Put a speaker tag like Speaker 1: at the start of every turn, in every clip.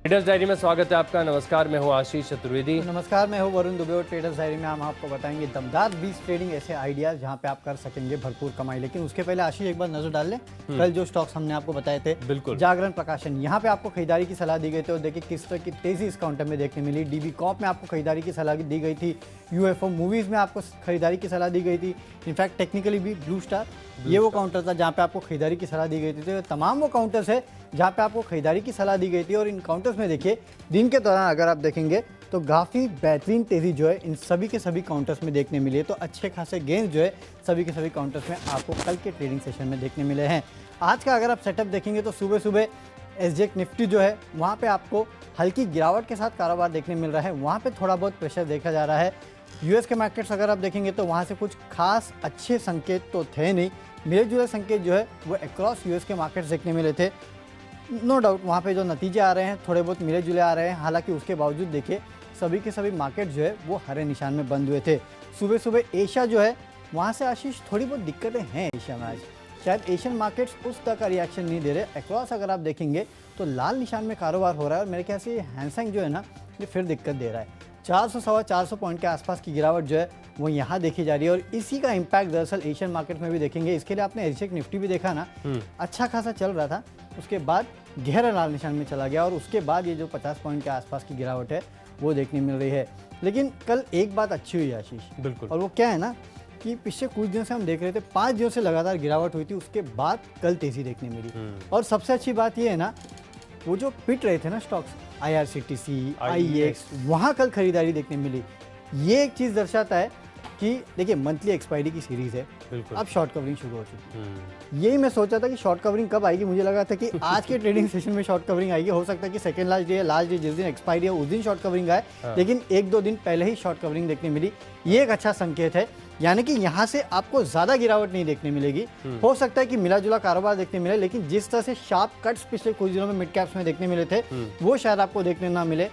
Speaker 1: Traders diary में स्वागत है आपका। नमस्कार, मैं हूं आशीष चतुर्वेदी।
Speaker 2: नमस्कार, मैं हूं वरुण दुबे और ट्रेडर्स डायरी में हम आपको बताएंगे दमदार 20 ट्रेडिंग ऐसे आइडियाज जहां पे आप कर सकेंगे भरपूर कमाई। लेकिन उसके पहले आशीष एक बार नजर डाल लें कल जो स्टॉक्स हमने आपको बताए थे।
Speaker 1: बिल्कुल।
Speaker 2: जागरण प्रकाशन, यहाँ पे आपको खरीदारी की सलाह दी गई थी और देखिए किस तरह की तेजी इस काउंटर में देखने मिली। डीबी कॉप में आपको खरीदारी की सलाह दी गई थी। यूएफओ मूवीज में आपको खरीदारी की सलाह दी गई थी। इनफैक्ट टेक्निकली भी ब्लू स्टार ये वो काउंटर था जहाँ पे आपको खरीदारी की सलाह दी गई थी। तो तमाम वो काउंटर्स है जहाँ पे आपको खरीदारी की सलाह दी गई थी। और इन काउंटर्स में देखिए दिन के दौरान अगर आप देखेंगे तो काफ़ी बेहतरीन तेज़ी जो है इन सभी के सभी काउंटर्स में देखने मिली है। तो अच्छे खासे गेंस जो है सभी के सभी काउंटर्स में आपको कल के ट्रेडिंग सेशन में देखने मिले हैं। आज का अगर आप सेटअप देखेंगे तो सुबह सुबह एसजेएक्स निफ्टी जो है वहाँ पे आपको हल्की गिरावट के साथ कारोबार देखने मिल रहा है। वहाँ पे थोड़ा बहुत प्रेशर देखा जा रहा है। यूएस के मार्केट्स अगर आप देखेंगे तो वहाँ से कुछ खास अच्छे संकेत तो थे नहीं। मिले जुले संकेत जो है वो अक्रॉस यूएस के मार्केट्स देखने मिले थे। नो डाउट वहाँ पे जो नतीजे आ रहे हैं थोड़े बहुत मिले जुले आ रहे हैं। हालांकि उसके बावजूद देखिए सभी के सभी मार्केट जो है वो हरे निशान में बंद हुए थे। सुबह सुबह एशिया जो है वहाँ से आशीष थोड़ी बहुत दिक्कतें हैं एशिया में। आज शायद एशियन मार्केट्स उस तरह का रिएक्शन नहीं दे रहे। अक्रॉस अगर आप देखेंगे तो लाल निशान में कारोबार हो रहा है और मेरे ख्याल से हैंगसेंग जो है ना ये फिर दिक्कत दे रहा है। 400 सवा 400 पॉइंट के आसपास की गिरावट जो है वो यहाँ देखी जा रही है। और इसी का इम्पैक्ट दरअसल एशियन मार्केट में भी देखेंगे। इसके लिए आपने एसजेएक्स निफ्टी भी देखा ना, अच्छा खासा चल रहा था, उसके बाद गहरा लाल निशान में चला गया और उसके बाद ये जो 50 पॉइंट के आसपास की गिरावट है वो देखने मिल रही है। लेकिन कल एक बात अच्छी हुई आशीष,
Speaker 1: बिल्कुल,
Speaker 2: और वो क्या है ना कि पिछले कुछ दिनों से हम देख रहे थे 5 दिनों से लगातार गिरावट हुई थी, उसके बाद कल तेजी देखने मिली। और सबसे अच्छी बात ये है ना वो जो पिट रहे थे ना स्टॉक्स आईआरसीटीसी, आईईएक्स, वहाँ कल खरीदारी देखने मिली। ये एक चीज़ दर्शाता है कि देखिए मंथली एक्सपायरी की सीरीज है, अब शॉर्ट कवरिंग शुरू हो चुकी है। यही मैं सोचा था कि शॉर्ट कवरिंग कब आएगी। मुझे लगा था कि आज के ट्रेडिंग सेशन में शॉर्ट कवरिंग आएगी। हो सकता है कि सेकंड लास्ट डे या लास्ट डे जिस दिन एक्सपायरी है उस दिन शॉर्ट कवरिंग आए। लेकिन 1-2 दिन पहले ही शॉर्ट कवरिंग देखने मिली। ये एक अच्छा संकेत है, यानी कि यहाँ से आपको ज़्यादा गिरावट नहीं देखने मिलेगी। हो सकता है कि मिला जुला कारोबार देखने मिले, लेकिन जिस तरह से शार्प कट्स पिछले कुछ दिनों में मिड कैप्स में देखने मिले थे वो शायद आपको देखने ना मिले।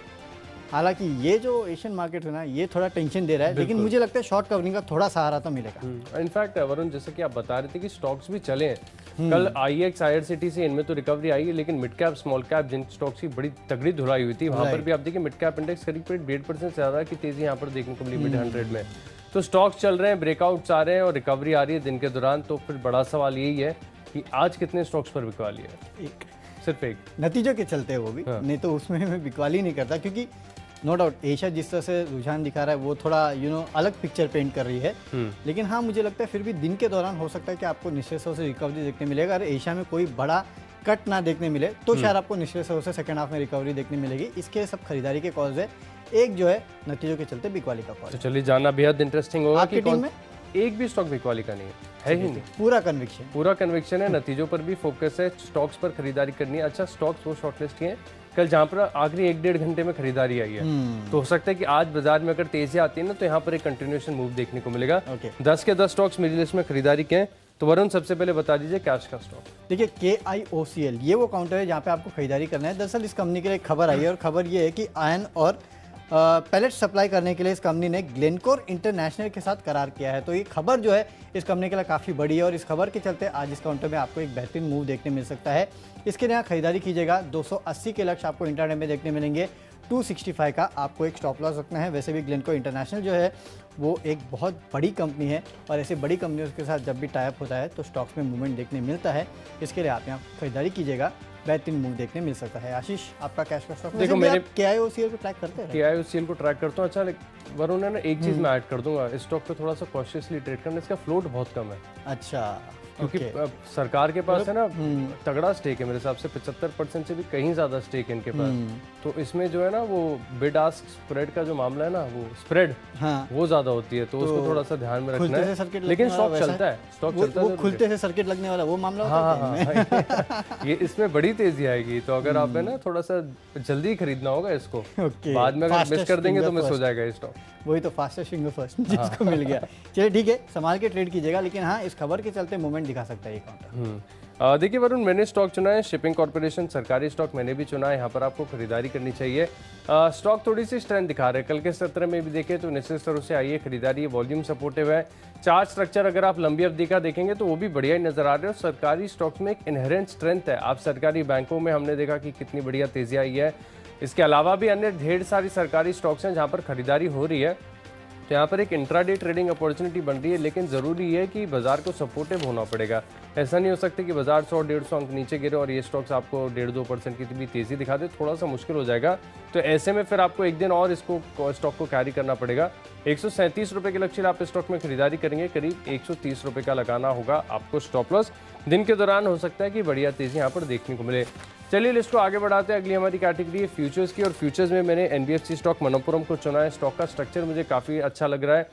Speaker 2: हालांकि ये जो एशियन मार्केट है ना ये थोड़ा टेंशन दे रहा है, लेकिन मुझे लगता है शॉर्ट कवरिंग का थोड़ा सहारा तो मिलेगा।
Speaker 1: इनफैक्ट वरुण, जैसे कि आप बता रहे थे कि स्टॉक्स भी चले हैं कल, आईएक्स आईआरसीटीसी इनमें तो रिकवरी आई है, लेकिन मिड कैप स्मॉल कैप जिन स्टॉक्स की बड़ी तगड़ी धुलाई हुई थी वहां पर भी आप देखिए मिड कैप इंडेक्स करीब 1.5% से ज्यादा की तेजी यहाँ पर देखने को मिली मिड 100 में। तो स्टॉक्स चल रहे हैं, ब्रेकआउट्स आ रहे हैं और रिकवरी आ रही है दिन के दौरान। तो फिर बड़ा सवाल यही है कि आज कितने स्टॉक्स पर बिकवा लिया? सिर्फ एक नतीजों
Speaker 2: के चलते वो भी नहीं तो उसमें मैं बिकवाली नहीं करता, क्योंकि नो डाउट एशिया जिस तरह से रुझान दिखा रहा है वो थोड़ा अलग पिक्चर पेंट कर रही है। लेकिन हाँ मुझे लगता है फिर भी दिन के दौरान हो सकता है कि आपको निश्चित से रिकवरी देखने मिलेगा। अगर एशिया में कोई बड़ा कट ना देखने मिले तो शायद आपको निश्चित से सेकंड हाफ में रिकवरी देखने मिलेगी। इसके सब खरीदारी के कॉल्स है, एक जो है नतीजों के चलते बिकवाली का कॉल।
Speaker 1: तो चलिए जानना बेहद इंटरेस्टिंग होगा
Speaker 2: आपकी टीम में
Speaker 1: एक भी स्टॉक बिकवाली का नहीं है ही नहीं। पूरा कन्विक्शन है, नतीजों पर भी फोकस है, स्टॉक्स पर खरीदारी करनी है। अच्छा, स्टॉक्स वो शॉर्टलिस्ट किए हैं कल जहाँ पर आखिरी 1-1.5 घंटे में खरीदारी आई है। तो हो सकता है कि आज बाजार में अगर तेजी आती है ना तो यहाँ पर एक कंटिन्यूएशन मूव देखने को मिलेगा। 10 के 10 स्टॉक्स मेरी लिस्ट में खरीदारी के हैं। तो वरुण सबसे पहले बता दीजिए कैश का स्टॉक।
Speaker 2: देखिए KIOCL ये वो काउंटर है जहाँ पे आपको खरीदारी करना है। दरअसल इस कंपनी के लिए खबर आई है और खबर ये है कि आयन और पैलेट सप्लाई करने के लिए इस कंपनी ने ग्लेनकोर इंटरनेशनल के साथ करार किया है। तो ये खबर जो है इस कंपनी के लिए काफ़ी बड़ी है और इस खबर के चलते आज इस काउंटर में आपको एक बेहतरीन मूव देखने मिल सकता है। इसके लिए यहाँ खरीदारी कीजिएगा। 280 के लक्ष्य आपको इंटरनेट में देखने मिलेंगे। 265 का आपको एक स्टॉप लॉस रखना है। वैसे भी ग्लेनकोर इंटरनेशनल जो है वो एक बहुत बड़ी कंपनी है और ऐसी बड़ी कंपनियों के साथ जब भी टाइप होता है तो स्टॉक्स में मूवमेंट देखने मिलता है। इसके लिए आप यहाँ खरीदारी कीजिएगा, बेहतरीन मूव देखने मिल सकता है। आशीष आपका कैश का स्टॉक
Speaker 1: देखो, मैंने
Speaker 2: KIOCL को ट्रैक करते हैं।
Speaker 1: KIOCL को ट्रैक करता हूँ। अच्छा वरुण है ना, एक चीज मैं ऐड कर दूंगा, इस स्टॉक पे थोड़ा सा कॉशियसली ट्रेड करना, इसका फ्लोट बहुत कम है।
Speaker 2: अच्छा,
Speaker 1: क्योंकि सरकार के पास है ना तगड़ा स्टेक है, मेरे हिसाब से 75% से भी कहीं ज्यादा स्टेक है इनके पास। तो इसमें जो है ना वो बिड आस्क स्प्रेड का जो मामला है ना वो स्प्रेड वो ज्यादा होती है, तो उसको थोड़ा सा ध्यान में रखना है। लेकिन स्टॉक चलता है, वो
Speaker 2: खुलते से सर्किट लगने वाला वो मामला
Speaker 1: होता है। ये इसमें बड़ी तेजी आएगी, तो अगर आप है ना थोड़ा सा जल्दी खरीदना होगा इसको, बाद में अगर मिस कर देंगे तो मिस हो जाएगा स्टॉक।
Speaker 2: वही तो फास्टेस्ट फिंगर फर्स्ट जिसको मिल गया। चलिए ठीक है, संभाल के ट्रेड कीजिएगा, लेकिन हाँ इस खबर के चलते मूवमेंट दिखा सकता है ये काउंटर।
Speaker 1: देखिए वरुण, मैंने स्टॉक चुना है शिपिंग कॉर्पोरेशन, सरकारी स्टॉक मैंने भी चुना है। यहाँ पर आपको खरीदारी करनी चाहिए। स्टॉक थोड़ी सी स्ट्रेंथ दिखा रहे हैं, कल के सत्र में भी देखें तो निश्चित तरह से आइए खरीदारी, वॉल्यूम सपोर्टिव है। चार्ट स्ट्रक्चर अगर आप लंबी अवधि का देखेंगे तो वो भी बढ़िया ही नजर आ रहे हो। सरकारी स्टॉक्स में एक इनहेरेंट स्ट्रेंथ है। आप सरकारी बैंकों में हमने देखा कि कितनी बढ़िया तेजी आई है। इसके अलावा भी अन्य ढेर सारी सरकारी स्टॉक्स हैं जहां पर खरीदारी हो रही है। तो यहाँ पर एक इंट्राडे ट्रेडिंग अपॉर्चुनिटी बन रही है, लेकिन ज़रूरी है कि बाजार को सपोर्टिव होना पड़ेगा। ऐसा नहीं हो सकता कि बाजार 100-150 अंक नीचे गिरे और ये स्टॉक्स आपको 1.5-2% की भी तेज़ी दिखा दे, थोड़ा सा मुश्किल हो जाएगा। तो ऐसे में फिर आपको एक दिन और इसको स्टॉक को कैरी करना पड़ेगा। 137 रुपये के लक्ष्य आप स्टॉक में खरीदारी करेंगे, करीब 130 रुपये का लगाना होगा आपको स्टॉप लॉस। दिन के दौरान हो सकता है कि बढ़िया तेज़ी यहाँ पर देखने को मिले। चलिए लिस्ट को आगे बढ़ाते हैं। अगली हमारी कैटेगरी है फ्यूचर्स की, और फ्यूचर्स में मैंने एनबीएफसी स्टॉक मनप्पुरम को चुना है। स्टॉक का स्ट्रक्चर मुझे काफ़ी अच्छा लग रहा है।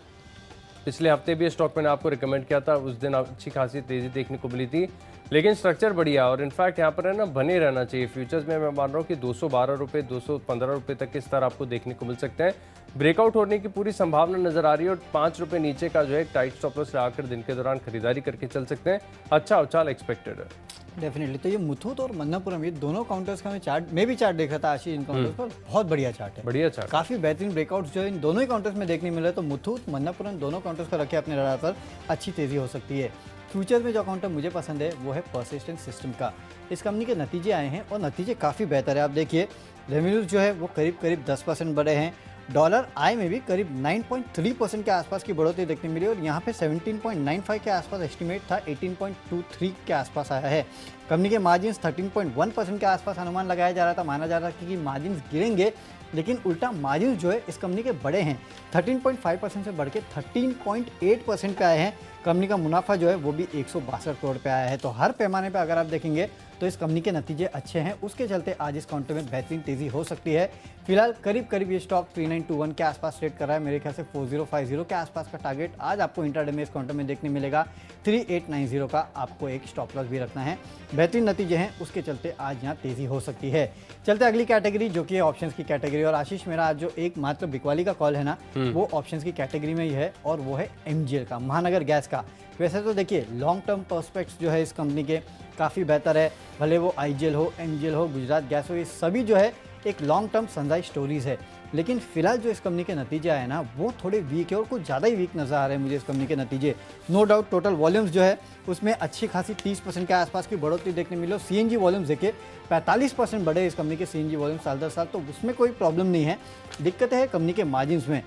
Speaker 1: पिछले हफ्ते भी स्टॉक मैंने आपको रिकमेंड किया था, उस दिन अच्छी खासी तेज़ी देखने को मिली थी, लेकिन स्ट्रक्चर बढ़िया और इनफैक्ट यहाँ पर है ना बने रहना चाहिए। फ्यूचर्स में मैं मान रहा हूँ कि 212 रुपये 215 रुपये तक के स्तर आपको देखने को मिल सकते हैं। ब्रेकआउट होने की पूरी संभावना नजर आ रही है और 5 रुपये नीचे का जो है टाइट स्टॉप लॉस लगाकर दिन के दौरान खरीदारी करके चल सकते हैं। अच्छा उछाल एक्सपेक्टेड है
Speaker 2: डेफिनेटली। तो ये मुथूट और मनप्पुरम, ये दोनों काउंटर्स का मैं भी चार्ट देखा था आशीष, इन काउंटर्स पर बहुत बढ़िया चार्ट है,
Speaker 1: बढ़िया चार्ट,
Speaker 2: काफी बेहतरीन ब्रेकआउट्स जो इन दोनों ही काउंटर्स में देखने मिले। तो मुथूट मनप्पुरम दोनों काउंटर्स को रखे अपने रडार पर, अच्छी तेजी हो सकती है। फ्यूचर में जो काउंटर मुझे पसंद है वो है परसिस्टेंट सिस्टम का। इस कंपनी के नतीजे आए हैं और नतीजे काफ़ी बेहतर है। आप देखिए रेवेन्यूज जो है वो करीब 10% बढ़े हैं। डॉलर आय में भी करीब 9.3% के आसपास की बढ़ोतरी देखने मिली और यहाँ पे 17.95 के आसपास एस्टिमेट था, 18.23 के आसपास आया है। कंपनी के मार्जिन्स 13.1% के आसपास अनुमान लगाया जा रहा था। माना जा रहा था कि मार्जिन्स गिरेंगे, लेकिन उल्टा मार्जिन्स जो है इस कंपनी के बड़े हैं, 13.5% से बढ़ के 13.8% पे आए हैं। कंपनी का मुनाफा जो है वो भी 162 करोड़ पे आया है। तो हर पैमाने पे अगर आप देखेंगे तो इस कंपनी के नतीजे अच्छे हैं, उसके चलते आज इस काउंटर में बेहतरीन तेजी हो सकती है। फिलहाल करीब ये स्टॉक 3921 के आसपास ट्रेड कर रहा है। मेरे ख्याल से 4050 के आसपास का टारगेट आज आपको इंट्राडे में इस काउंटर में देखने मिलेगा। 3890 का आपको एक स्टॉप लॉस भी रखना है। बेहतरीन नतीजे हैं, उसके चलते आज यहाँ तेजी हो सकती है। चलते अगली कैटेगरी जो कि ऑप्शंस की कैटेगरी, और आशीष मेरा आज जो एक मात्र बिकवाली का कॉल है ना वो ऑप्शंस की कैटेगरी में ही है, और वो है एमजीएल का, महानगर गैस का। वैसे तो देखिए लॉन्ग टर्म प्रोस्पेक्ट्स जो है इस कंपनी के काफ़ी बेहतर है, भले वो आईजीएल हो, एमजीएल हो, गुजरात गैस हो, ये सभी जो है एक लॉन्ग टर्म सनराइज स्टोरीज है। लेकिन फिलहाल जो इस कंपनी के नतीजे आए ना वो थोड़े वीक है और कुछ ज़्यादा ही वीक नज़र आ रहे हैं मुझे इस कंपनी के नतीजे। नो डाउट टोटल वॉल्यूम्स जो है उसमें अच्छी खासी 30% के आसपास की बढ़ोतरी देखने मिली। सीएनजी वॉल्यूम्स देखिए 45% बढ़े इस कंपनी के सीएनजी वॉल्यूम साल दर साल, तो उसमें कोई प्रॉब्लम नहीं है। दिक्कत है कंपनी के मार्जिन्स में।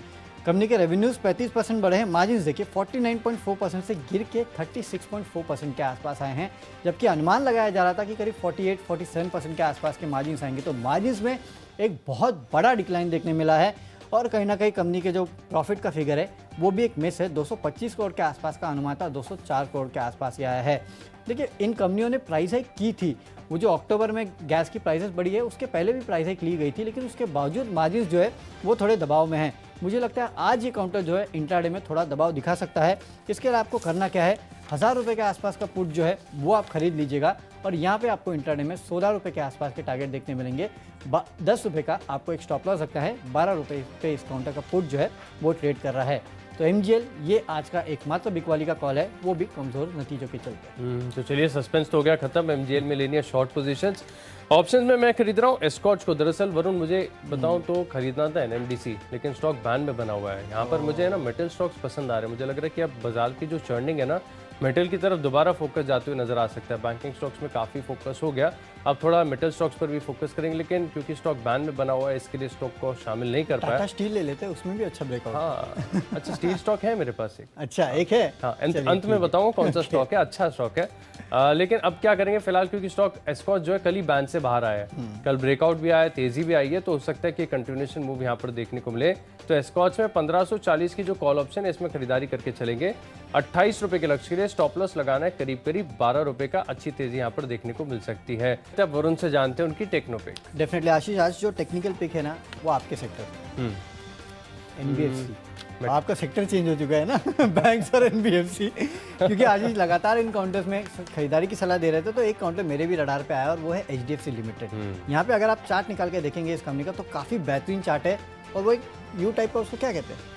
Speaker 2: कंपनी के रेवेन्यूज 35% बढ़े हैं, मार्जिन्स देखिए 49.4% से गिर के 36.4% के आसपास आए हैं, जबकि अनुमान लगाया जा रहा था कि करीब 48-47% के आसपास के मार्जिन्स आएंगे। तो मार्जिन्स में एक बहुत बड़ा डिक्लाइन देखने मिला है और कहीं ना कहीं कंपनी के जो प्रॉफिट का फिगर है वो भी एक मिस है। 225 करोड़ के आसपास का अनुमान था, 204 करोड़ के आसपास ही आया है। देखिए इन कंपनियों ने प्राइस हाइक की थी, वो जो अक्टूबर में गैस की प्राइसेस बढ़ी है उसके पहले भी प्राइस हाइक ली गई थी, लेकिन उसके बावजूद मार्जिन्स जो है वो थोड़े दबाव में हैं। मुझे लगता है आज ये काउंटर जो है इंट्राडे में थोड़ा दबाव दिखा सकता है। इसके लिए आपको करना क्या है, 1000 रुपये के आसपास का पुट जो है वो आप खरीद लीजिएगा और यहाँ पे आपको इंट्राडे में 16 रुपये के आसपास के टारगेट देखने मिलेंगे। 10 रुपये का आपको एक स्टॉप लॉस रखना है। 12 रुपये पे इस काउंटर का पुट जो है वो ट्रेड कर रहा है। तो एमजीएल ये आज का एकमात्र बिकवाली का कॉल है, वो भी कमजोर नतीजों के चलते।
Speaker 1: तो चलिए सस्पेंस तो हो गया खत्म। एमजीएल में लेनी है शॉर्ट पोजीशंस। ऑप्शन में मैं खरीद रहा हूँ एस्कॉच को। दरअसल वरुण मुझे बताऊं तो खरीदना था एनएमडीसी, लेकिन स्टॉक बैन में बना हुआ है। यहाँ पर मुझे है ना मेटल स्टॉक्स पसंद आ रहे हैं। मुझे लग रहा है कि अब बाजार की जो चर्निंग है ना मेटल की तरफ दोबारा फोकस जाते हुए नजर आ सकता है। बैंकिंग स्टॉक्स में काफ़ी फोकस हो गया, अब थोड़ा मेटल स्टॉक्स पर भी फोकस करेंगे, लेकिन क्योंकि स्टॉक बैन में बना हुआ है इसके लिए स्टॉक को शामिल नहीं कर पाया।
Speaker 2: टाटा स्टील ले लेते हैं, उसमें भी अच्छा ब्रेकआउट।
Speaker 1: हाँ अच्छा स्टील स्टॉक है मेरे पास एक।
Speaker 2: अच्छा एक है,
Speaker 1: हाँ अंत में बताऊँ कौन सा स्टॉक है, अच्छा स्टॉक है। लेकिन अब क्या करेंगे फिलहाल, क्योंकि स्टॉक एस्कॉच जो है कल ही बैन से बाहर आया है, कल ब्रेकआउट भी आया, तेजी भी आई है, तो हो सकता है कि कंटिन्यूएशन मूव यहाँ पर देखने को मिले। तो एस्कॉच में 1540 की जो कॉल ऑप्शन है इसमें खरीदारी करके चलेंगे। 28 रुपए के लक्ष्य के लिए स्टॉप लॉस लगाना है, करीब 12 रुपए का अच्छी तेजी यहाँ पर देखने को मिल सकती है। तब वरुण से जानते हैं उनकी टेक्नो पिक।
Speaker 2: डेफिनेटली आशीष, आज जो टेक्निकल पिक है ना वो आपके सेक्टर एनबीएफसी। आपका सेक्टर चेंज हो चुका है ना बैंक्स और एनबीएफसी, क्योंकि आज ही लगातार इन काउंटर्स में खरीदारी की सलाह दे रहे थे। तो एक काउंटर मेरे भी रडार पे आया और वो है एचडीएफसी लिमिटेड। यहाँ पे अगर आप चार्ट निकाल के देखेंगे इस कंपनी का तो काफ़ी बेहतरीन चार्ट है, और वो एक यू टाइप का, उसको क्या कहते हैं,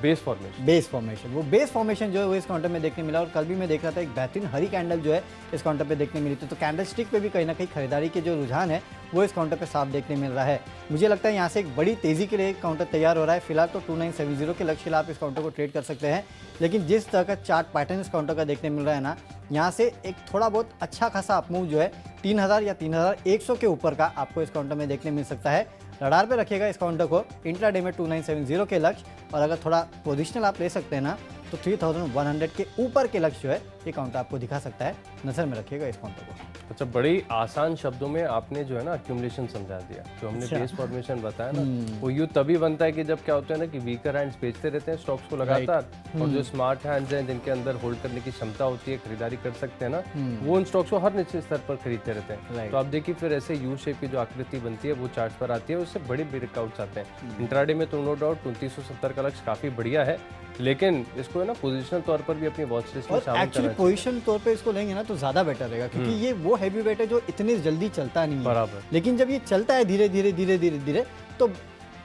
Speaker 1: बेस फॉर्मेशन।
Speaker 2: वो बेस फॉर्मेशन जो है वो इस काउंटर में देखने मिला। और कल भी मैं देख रहा था एक बेहतरीन हरी कैंडल जो है इस काउंटर पे देखने मिली थी। तो कैंडल स्टिक पे भी कहीं ना कहीं खरीदारी के जो रुझान है वो इस काउंटर पे साफ देखने मिल रहा है। मुझे लगता है यहाँ से एक बड़ी तेजी के लिए काउंटर तैयार हो रहा है। फिलहाल तो 2970 के लक्ष्य आप इस काउंटर को ट्रेड कर सकते हैं, लेकिन जिस तरह का चार्ट पैटर्न इस काउंटर का देखने मिल रहा है ना, यहाँ से एक थोड़ा बहुत अच्छा खासा अपमूव जो है 3000 या 3100 के ऊपर का आपको इस काउंटर में देखने मिल सकता है। रडार पे रखिएगा इस काउंटर को, इंट्राडे में 2970 के लक्ष्य, और अगर थोड़ा पोजिशनल आप ले सकते हैं ना तो 3100 के ऊपर के लक्ष्य जो है ये काउंटर आपको दिखा सकता है। नजर में रखिएगा इस काउंटर को।
Speaker 1: अच्छा, बड़ी आसान शब्दों में आपने जो है ना एक्यूमुलेशन समझा दिया। जो हमने बेस फॉर्मेशन बताया ना, वो यूँ तभी बनता है कि जब क्या होता है ना कि वीकर हैंड्स बेचते रहते हैं स्टॉक्स को लगातार, और जो स्मार्ट हैंड्स हैं जिनके अंदर होल्ड करने की क्षमता होती है, खरीदारी कर सकते हैं ना, वो उन स्टॉक्स को हर निश्चित स्तर पर खरीदते रहते हैं। तो आप देखिए फिर ऐसे यू शेप की जो आकृति बनती है वो चार्ट पर आती है, उससे बड़े ब्रेकआउट्स आते हैं। इंट्राडे में तो नो डाउट 2970 का लक्ष्य काफी बढ़िया है, लेकिन इसको है ना पोजिशनल तौर पर भी अपनी वॉच लिस्ट में शामिल
Speaker 2: एक्चुअली पोजीशन तौर पे इसको लेंगे ना तो ज्यादा बेटर रहेगा, क्योंकि ये वो हैवी वेट है जो इतनी जल्दी चलता नहीं है।
Speaker 1: बराबर।
Speaker 2: लेकिन जब ये चलता है धीरे धीरे धीरे धीरे धीरे तो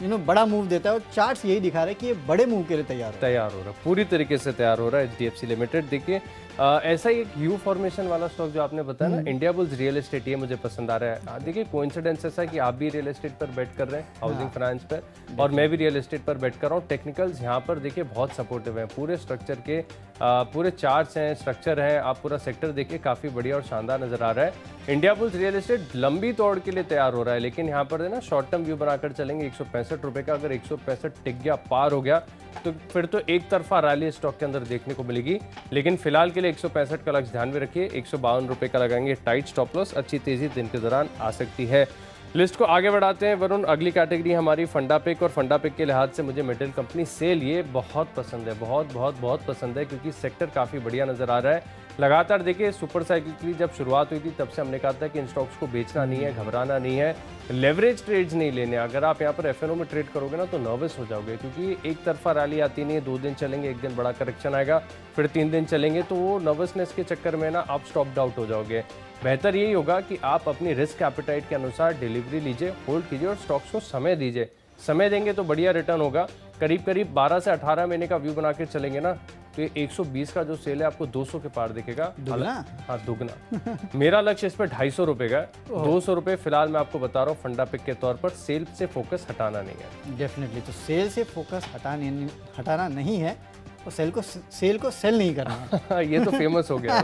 Speaker 2: बड़ा मूव देता है, और चार्ट्स यही दिखा रहे हैं कि ये बड़े मूव के लिए तैयार
Speaker 1: हो रहा है, पूरी तरीके से तैयार हो रहा है HDFC लिमिटेड। देखिए ऐसा ही एक यू फॉर्मेशन वाला स्टॉक जो आपने बताया ना, इंडिया बुल्स रियल एस्टेट, ये मुझे पसंद आ रहा है। देखिए कोइंसिडेंस ऐसा कि आप भी रियल एस्टेट पर बेट कर रहे हैं, हाउसिंग फाइनेंस पर, और मैं भी रियल एस्टेट पर बेट कर रहा हूँ। टेक्निकल्स यहाँ पर देखिए बहुत सपोर्टिव हैं, पूरे स्ट्रक्चर के पूरे चार्ट्स हैं, स्ट्रक्चर है, आप पूरा सेक्टर देखिए काफ़ी बढ़िया और शानदार नजर आ रहा है। इंडिया बुल्स रियल एस्टेट लंबी तोड़ के लिए तैयार हो रहा है, लेकिन यहाँ पर ना शॉर्ट टर्म व्यू बनाकर चलेंगे। 165 रुपये का अगर 165 टिक गया, पार हो गया, तो फिर तो एक तरफा रैली स्टॉक के अंदर देखने को मिलेगी। लेकिन फिलहाल के लिए 165 का लक्ष्य ध्यान में रखिए। 152 रुपये का लगाएंगे टाइट स्टॉप लॉस, अच्छी तेजी दिन के दौरान आ सकती है। लिस्ट को आगे बढ़ाते हैं वरुण। अगली कैटेगरी हमारी फंडा पिक, और फंडा पिक के लिहाज से मुझे मेटल कंपनी सेल ये बहुत पसंद है, बहुत बहुत बहुत पसंद है, क्योंकि सेक्टर काफ़ी बढ़िया नज़र आ रहा है। लगातार देखिए सुपर साइकिल की जब शुरुआत हुई थी तब से हमने कहा था कि इन स्टॉक्स को बेचना नहीं है, घबराना नहीं है, लेवरेज ट्रेड्स नहीं लेने। अगर आप यहाँ पर एफएनओ में ट्रेड करोगे ना तो नर्वस हो जाओगे, क्योंकि एक तरफा रैली आती नहीं है। 2 दिन चलेंगे, एक दिन बड़ा करेक्शन आएगा, फिर 3 दिन चलेंगे, तो वो नर्वसनेस के चक्कर में ना आप स्टॉप आउट हो जाओगे। बेहतर यही होगा कि आप अपनी रिस्क एपेटाइट के अनुसार डिलीवरी लीजिए, होल्ड कीजिए और स्टॉक्स को समय दीजिए। समय देंगे तो बढ़िया रिटर्न होगा। करीब करीब 12 से 18 महीने का व्यू बना के चलेंगे ना तो ये 120 का जो सेल है आपको 200 के पार दिखेगा। हाँ, दुगना। मेरा लक्ष्य इस पर 250 रुपये का है। 200 रुपये फिलहाल मैं आपको बता रहा हूँ फंडा पिक के तौर पर। सेल से फोकस हटाना नहीं है।
Speaker 2: डेफिनेटली, तो सेल से फोकस हटाना नहीं है, तो सेल को सेल नहीं करना है।
Speaker 1: ये तो फेमस हो गया।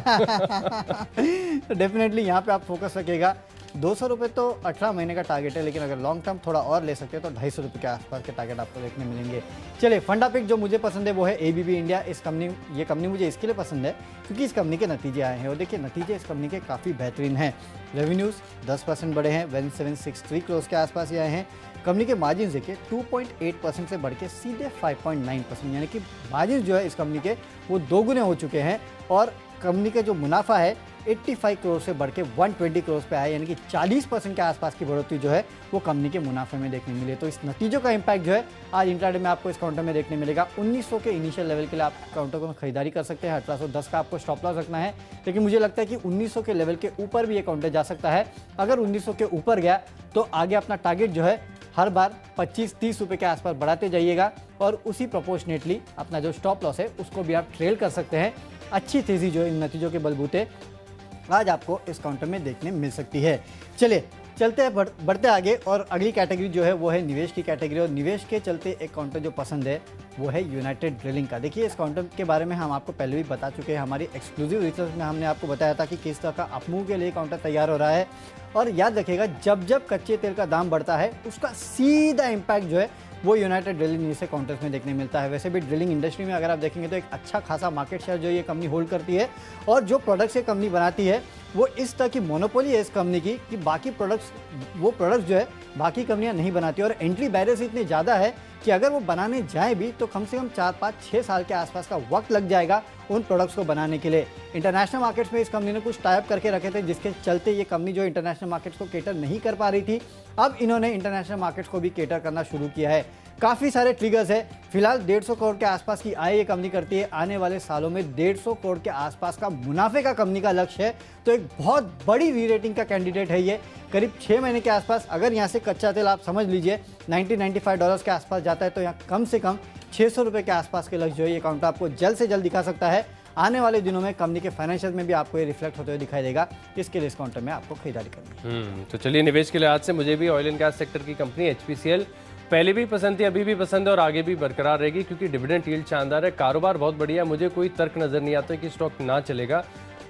Speaker 2: तो डेफिनेटली यहाँ पे आप फोकस रखिएगा। 200 रुपये तो 18 महीने का टारगेट है, लेकिन अगर लॉन्ग टर्म थोड़ा और ले सकते हैं तो 250 रुपये के आसपास के टारगेट आपको देखने मिलेंगे। चलिए, फंडा पिक जो मुझे पसंद है वो है ABB इंडिया। ये कंपनी मुझे इसके लिए पसंद है क्योंकि इस कंपनी के नतीजे आए हैं, और देखिए नतीजे इस कंपनी के काफ़ी बेहतरीन हैं। रेवेन्यूज़ 10% बढ़े हैं, 1763 करोड़ के आसपास ही आए हैं। कंपनी के मार्जिन देखिए 2.8% से बढ़ के सीधे 5.9%, यानी कि मार्जिन जो है इस कंपनी के वो 2 गुने हो चुके हैं। और कंपनी का जो मुनाफा है 85 करोड़ से बढ़ के 120 करोड़ पे आया, यानी कि 40% के आसपास की बढ़ोतरी जो है वो कंपनी के मुनाफे में देखने मिली। तो इस नतीजों का इम्पैक्ट जो है आज इंट्राडे में आपको इस काउंटर में देखने मिलेगा। 1900 के इनिशियल लेवल के लिए आप काउंटर को खरीदारी कर सकते हैं। 1810 का आपको स्टॉप लॉस रखना है, लेकिन मुझे लगता है कि 1900 के लेवल के ऊपर भी ये काउंटर जा सकता है। अगर 1900 के ऊपर गया तो आगे अपना टारगेट जो है हर बार 25-30 रुपये के आसपास बढ़ाते जाइएगा, और उसी प्रोपोर्शनेटली अपना जो स्टॉप लॉस है उसको भी आप ट्रेल कर सकते हैं। अच्छी तेज़ी जो इन नतीजों के बलबूते आज आपको इस काउंटर में देखने मिल सकती है। चलिए चलते हैं बढ़ते आगे, और अगली कैटेगरी जो है वो है निवेश की कैटेगरी। और निवेश के चलते एक काउंटर जो पसंद है वो है यूनाइटेड ड्रिलिंग का। देखिए इस काउंटर के बारे में हम आपको पहले भी बता चुके हैं। हमारी एक्सक्लूसिव रिसर्च में हमने आपको बताया था कि किस तरह का अपमूव के लिए काउंटर तैयार हो रहा है। और याद रखिएगा, जब जब कच्चे तेल का दाम बढ़ता है उसका सीधा इम्पैक्ट जो है वो यूनाइटेड ड्रिलिंग जैसे काउंटर्स में देखने मिलता है। वैसे भी ड्रिलिंग इंडस्ट्री में अगर आप देखेंगे तो एक अच्छा खासा मार्केट शेयर जो ये कंपनी होल्ड करती है, और जो प्रोडक्ट्स ये कंपनी बनाती है वो इस तरह की मोनोपोली है इस कंपनी की कि बाकी प्रोडक्ट्स जो है बाकी कंपनियां नहीं बनाती। और एंट्री बैरियर्स इतने ज़्यादा है कि अगर वो बनाने जाए भी तो कम से कम 4-5-6 साल के आसपास का वक्त लग जाएगा उन प्रोडक्ट्स को बनाने के लिए। इंटरनेशनल मार्केट्स में इस कंपनी ने कुछ टाइप करके रखे थे, जिसके चलते ये कंपनी जो इंटरनेशनल मार्केट्स को केटर नहीं कर पा रही थी, अब इन्होंने इंटरनेशनल मार्केट्स को भी केटर करना शुरू किया है। काफ़ी सारे ट्रिगर्स है। फिलहाल 150 करोड़ के आसपास की आय ये कंपनी करती है। आने वाले सालों में 150 करोड़ के आसपास का मुनाफे का कंपनी का लक्ष्य है। तो एक बहुत बड़ी री रेटिंग का कैंडिडेट है ये। करीब 6 महीने के आसपास अगर यहाँ से कच्चा तेल आप समझ लीजिए $90-95 के आसपास जाता है, तो यहाँ कम से कम 600 रुपये के आसपास के लक्ष्य जो है ये काउंटर आपको जल्द से जल्द दिखा सकता है। आने वाले दिनों में कंपनी के फाइनेंशियल में भी आपको ये रिफ्लेक्ट होते हुए दिखाई देगा। इसके लिए इस काउंटर में आपको खरीदारी करनी है।
Speaker 1: तो चलिए, निवेश के लिहाज से मुझे भी ऑयल एंड गैस सेक्टर की कंपनी HPCL पहले भी पसंद थी, अभी भी पसंद है और आगे भी बरकरार रहेगी, क्योंकि डिविडेंड यील्ड शानदार है, कारोबार बहुत बढ़िया है। मुझे कोई तर्क नजर नहीं आता कि स्टॉक ना चलेगा।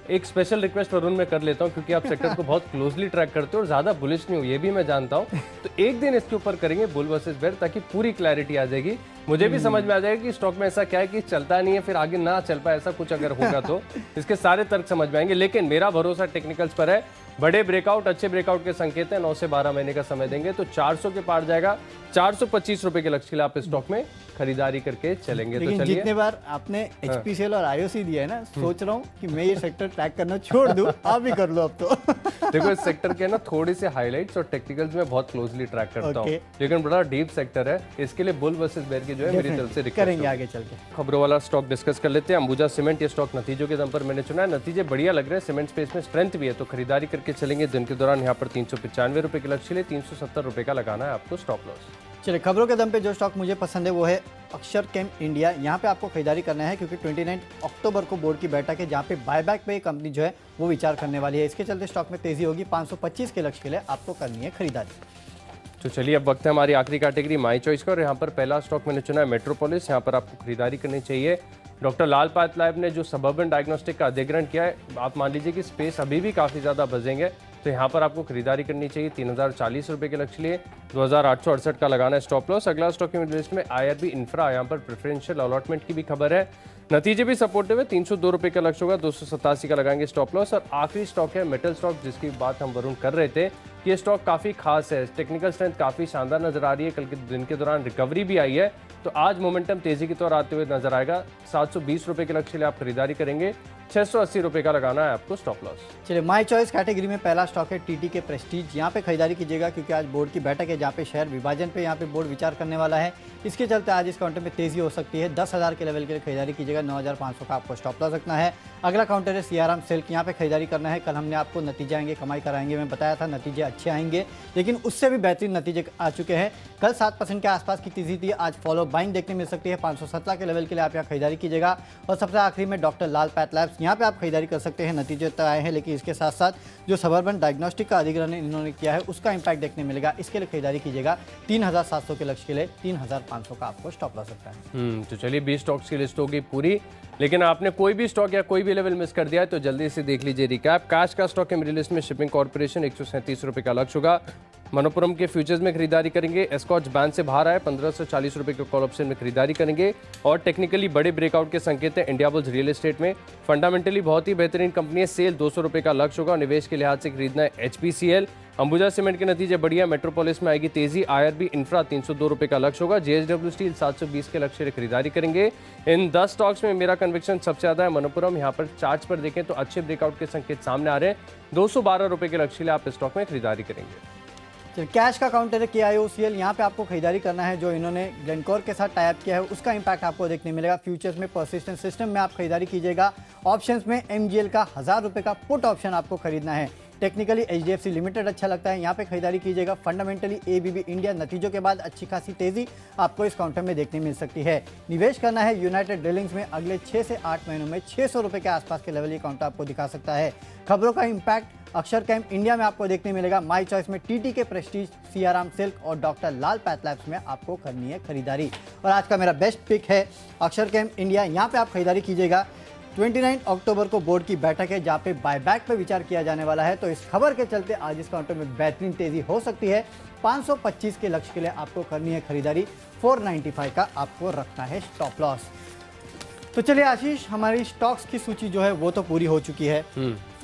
Speaker 1: एक स्पेशल रिक्वेस्ट वरुण मैं कर लेता हूँ, क्योंकि आप सेक्टर को बहुत क्लोजली ट्रैक करते हो और ज्यादा बुलिश नहीं हो, ये भी मैं जानता हूँ। तो एक दिन इसके ऊपर करेंगे बुल वर्सेस बेयर, ताकि पूरी क्लैरिटी आ जाएगी, मुझे भी समझ में आ जाएगा कि स्टॉक में ऐसा क्या है कि चलता नहीं है फिर आगे ना चल पाए, ऐसा कुछ अगर होगा तो इसके सारे तर्क समझ में आएंगे। लेकिन मेरा भरोसा टेक्निकल्स पर है, बड़े ब्रेकआउट, अच्छे ब्रेकआउट के संकेत हैं, 9 से 12 महीने का समय देंगे तो 400 के पार जाएगा। 425 रुपए के लक्ष्य के लिए आप इस स्टॉक में खरीदारी करके चलेंगे। तो चलिए,
Speaker 2: जितने बार आपने HPCL और IOC दिया है ना, सोच रहा हूँ कि मैं ये सेक्टर ट्रैक करना छोड़ दूं, आप भी कर लो अब तो।
Speaker 1: देखो इस सेक्टर के ना थोड़े से हाइलाइट्स और टेक्निकल्स में बहुत क्लोजली ट्रैक करता हूँ, लेकिन बड़ा डीप सेक्टर है, इसके लिए बुल वर्सेस बेयर की जो है मेरी तरफ से
Speaker 2: करेंगे आगे चल के।
Speaker 1: खबरों वाला स्टॉक डिस्कस कर लेते हैं। अंबुजा सीमेंट, ये स्टॉक नतीजों के दम पर मैंने चुना है, नतीजे बढ़िया लग रहे हैं, सीमेंट स्पेस में स्ट्रेंथ भी है, तो खरीदारी करके चलेंगे। दिन के दौरान यहाँ पर 395 रुपए के लक्ष्य लिए 370 रुपए का लगाना है आपको स्टॉप लॉस।
Speaker 2: चलिए, खबरों के दम पे जो स्टॉक मुझे पसंद है वो है अक्षर केम इंडिया। यहाँ पे आपको खरीदारी करना है क्योंकि 29 अक्टूबर को बोर्ड की बैठक है, जहाँ पे बायबैक पे कंपनी जो है वो विचार करने वाली है। इसके चलते स्टॉक में तेजी होगी, 525 के लक्ष्य के लिए आपको करनी है खरीदारी।
Speaker 1: तो चलिए अब वक्त है हमारी आखिरी कैटेगरी माई चॉइस का, और यहाँ पर पहला स्टॉक मैंने चुना है मेट्रोपोलिस। यहाँ पर आपको खरीदारी करनी चाहिए। डॉक्टर लाल पाथलैब ने जो सबर्बन डायग्नोस्टिक का अधिग्रहण किया है, आप मान लीजिए कि स्पेस अभी भी काफ़ी ज़्यादा बजेंगे, तो यहाँ पर आपको खरीदारी करनी चाहिए। 3040 रुपये के लक्ष्य लिए 2868 का लगाना है स्टॉप लॉस। अगला स्टॉक की लिस्ट में IRB इंफ्रा, यहाँ पर प्रेफरेंशियल अलॉटमेंट की भी खबर है, नतीजे भी सपोर्टिव है। 302 रुपये का लक्ष्य होगा, 287 का लगाएंगे स्टॉप लॉस। और आखिरी स्टॉक है मेटल स्टॉक, जिसकी बात हम वरुण कर रहे थे कि ये स्टॉक काफ़ी खास है, टेक्निकल स्ट्रेंथ काफ़ी शानदार नजर आ रही है, कल के दिन के दौरान रिकवरी भी आई है, तो आज मोमेंटम तेजी की तौर आते हुए नजर आएगा। 720 रुपये के लक्ष्य लिए आप खरीदारी करेंगे, 680 रुपये का लगाना है आपको स्टॉप लॉस।
Speaker 2: चलिए, माई चॉइस कैटेगरी में पहला स्टॉक है TT के प्रेस्टीज। यहाँ पे खरीदारी कीजिएगा क्योंकि आज बोर्ड की बैठक है, जहाँ पे शेयर विभाजन पे यहाँ पे बोर्ड विचार करने वाला है। इसके चलते आज इस काउंटर में तेजी हो सकती है। 10,000 के लेवल के लिए खरीदारी कीजिएगा, 9,500 का आपको स्टॉप लॉस रखना है। अगला काउंटर है सियाराम सिल्क, यहाँ पे खरीदारी करना है। कल हमने आपको नतीजे आएंगे, कमाई कराएंगे, मैं बताया था नतीजे अच्छे आएंगे, लेकिन उससे भी बेहतरीन नतीजे आ चुके हैं। कल 7% के आसपास की तेजी थी, आज फॉलो बाइंग देखने मिल सकती है। 517 के लेवल के लिए आप यहाँ खरीदारी कीजिएगा। और सबसे आखिरी में डॉक्टर लाल पैथलैब्स, यहाँ पे आप खरीदारी कर सकते हैं। नतीजे तो आए हैं, लेकिन इसके साथ साथ जो सबर्बन डायग्नोस्टिक का अधिग्रहण इन्होंने किया है उसका इंपैक्ट देखने मिलेगा। इसके लिए खरीदारी कीजिएगा। 3700 के लक्ष्य के लिए 3500 का आपको स्टॉप लॉस सकता है।
Speaker 1: तो चलिए 20 स्टॉक्स की लिस्ट होगी पूरी, लेकिन आपने कोई भी स्टॉक या कोई भी लेवल मिस कर दिया है तो जल्दी से देख लीजिए रिकैप। कैश का स्टॉक है मेरी लिस्ट में शिपिंग कॉर्पोरेशन, 137 रुपये का लक्ष्य होगा। मनोपुरम के फ्यूचर्स में खरीदारी करेंगे। एस्कॉच बैंड से बाहर आए, 1540 रुपये के कॉल ऑप्शन में खरीदारी करेंगे। और टेक्निकली बड़े ब्रेकआउट के संकेत हैं इंडियाबुल्स रियल एस्टेट में, फंडामेंटली बहुत ही बेहतरीन कंपनी है। सेल 200 रुपये का लक्ष्य होगा। निवेश के लिहाज से खरीदना है HPCL। अंबुजा सीमेंट के नतीजे बढ़िया, मेट्रोपोलिस में आएगी तेजी। IRB इंफ्रा 302 रुपये का लक्ष्य होगा। JSW स्टील 720 के लक्ष्य से खरीदारी करेंगे। इन 10 स्टॉक्स में मेरा कन्विक्शन सबसे ज्यादा है मनोपुरम। यहाँ पर चार्ट पर देखें तो अच्छे ब्रेकआउट के संकेत सामने आ रहे हैं। 212 रुपये के लक्ष्य लिए आप इस स्टॉक में खरीदारी करेंगे।
Speaker 2: चलिए, कैश का काउंटर है KIOCL, यहाँ पे आपको खरीदारी करना है। जो इन्होंने ग्लेनकोर के साथ टाई अप किया है उसका इंपैक्ट आपको देखने मिलेगा। फ्यूचर्स में परसिस्टेंट सिस्टम में आप खरीदारी कीजिएगा। ऑप्शंस में MGL का 1000 रुपये का पुट ऑप्शन आपको खरीदना है। टेक्निकली HDFC लिमिटेड अच्छा लगता है, यहाँ पे खरीदारी कीजिएगा। फंडामेंटली ABB इंडिया, नतीजों के बाद अच्छी खासी तेजी आपको इस काउंटर में देखने मिल सकती है। निवेश करना है यूनाइटेड ड्रिलिंग्स में, अगले 6 से 8 महीनों में 600 रुपये के आसपास के लेवल ये काउंटर आपको दिखा सकता है। खबरों का इंपैक्ट अक्षर कैम इंडिया में आपको देखने मिलेगा। माई चॉइस में TT के प्रेस्टीज, सियाराम सिल्क और डॉक्टर लाल पैथलैब्स में आपको करनी है खरीदारी। और आज का मेरा बेस्ट पिक है अक्षर कैम इंडिया, यहाँ पे आप खरीदारी कीजिएगा। 29 अक्टूबर को बोर्ड की बैठक है, जहाँ पे बायबैक पे विचार किया जाने वाला है, तो इस खबर के चलते आज इस काउंटर में बेहतरीन तेजी हो सकती है। 525 के लक्ष्य के लिए आपको करनी है खरीदारी। 495 का आपको रखना है स्टॉप लॉस। तो चलिए आशीष, हमारी स्टॉक्स की सूची जो है वो तो पूरी हो चुकी है।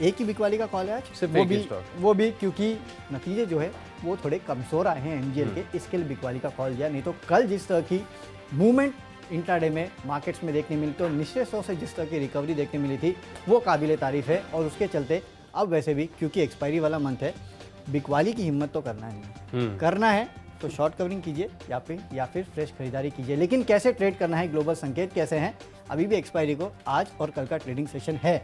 Speaker 2: एक ही बिकवाली का कॉल है आज, वो भी क्योंकि नतीजे जो है वो थोड़े कमजोर आए हैं MGL के, इसके लिए बिकवाली का कॉल दिया। नहीं तो कल जिस तरह की मूवमेंट इंट्राडे में मार्केट्स में देखने मिली, तो निश्चित तौर से जिस तरह की रिकवरी देखने मिली थी वो काबिले तारीफ है। और उसके चलते अब वैसे भी क्योंकि एक्सपायरी वाला मंथ है, बिकवाली की हिम्मत तो करना है, करना है तो शॉर्ट कवरिंग कीजिए या फिर फ्रेश खरीदारी कीजिए। लेकिन कैसे ट्रेड करना है, ग्लोबल संकेत कैसे हैं, अभी भी एक्सपायरी को आज और कल का ट्रेडिंग सेशन है।